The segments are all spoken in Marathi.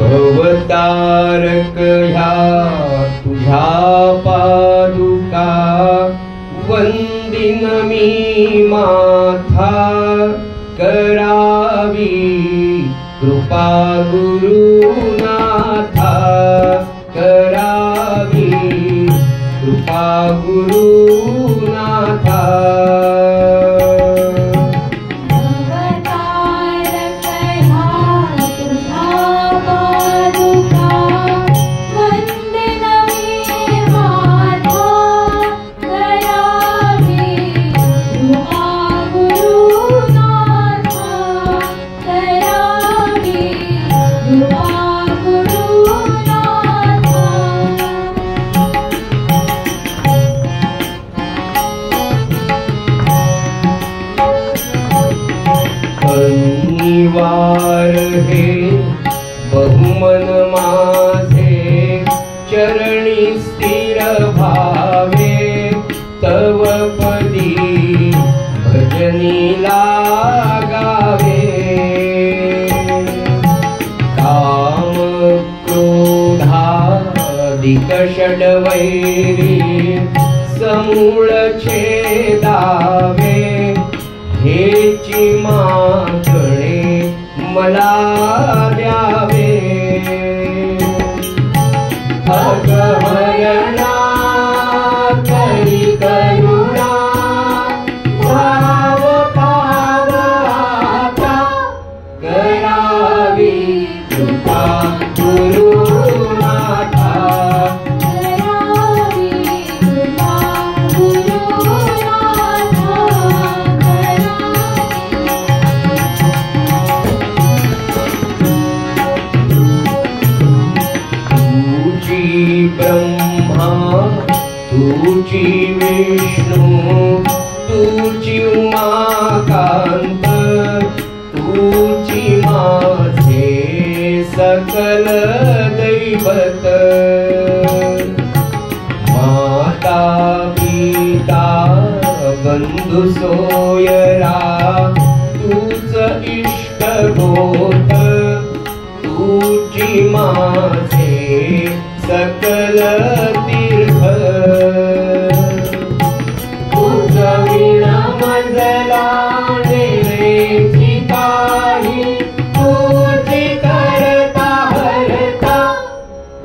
भवतारक ह्या तुझ्या पादुका वंदिन मी माथा करावी कृपा गुरुनाथा करावी कृपा गुरुनाथा वार हे बहुमन माझे चरणी स्थिर भावे तव पदी भजनी लागावे काम क्रोधादिक षड्वैरी समूळ छेदावे हेची मागणे मला द्यावे अगमयना करी करुणा भाव पावता करावी कृपा गुरुनाथा ब्रह्मा तुझी विष्णू तुझी उमाकांत तुझी माझे सकल दैवत माता पिता बंधू सोयरा तुझ इष्ट होत तुझी माझे सकल तीर्थ तुझविण मजला नेची काही तुझी करता हरता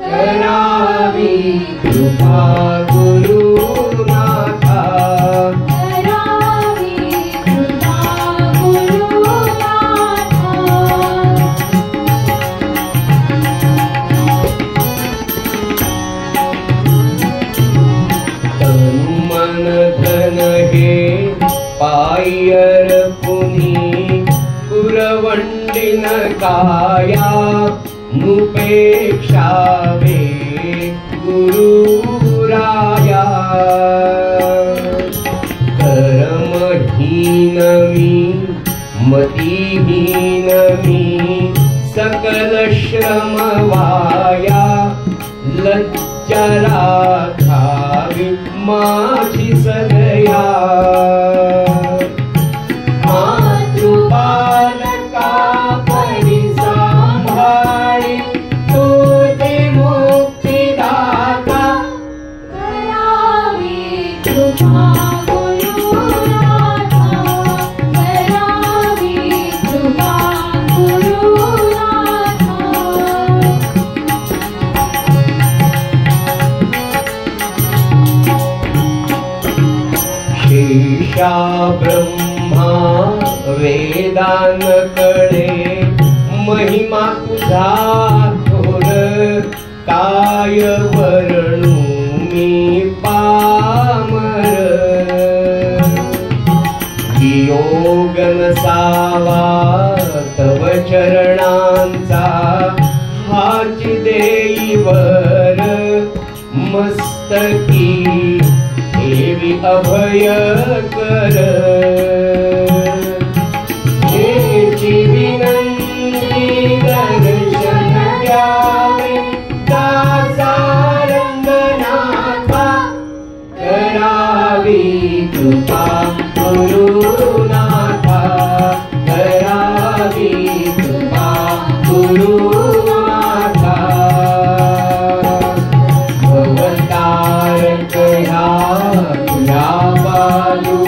करावी कृपा गुरुनाथा करावी कृपा गुरुनाथा धन हे पायर पुनी कुरवंडिन काया मुपेक्षावे गुरुराया कर्महीन मी मतिहीन मी सकल श्रम वाया लज्जला खावी माझी सदया मातृपालका परी सांभाळी तुझी मुक्तिदाता करावी कृपा गुरुनाथा करावी कृपा गुरुनाथा शेषा ब्रह्मा वेदान कळे महिमा तुझा थोर काय वर्णू मी पामर वियोग नसावा तव चरणांचा हाची देईवर मस्तकी देवी अभय कर हेची विनंती दर्शन द्यावे दासा रंगनाथा करावी कृपा गुरुनाथा करावी कृपा गुरुनाथा चालू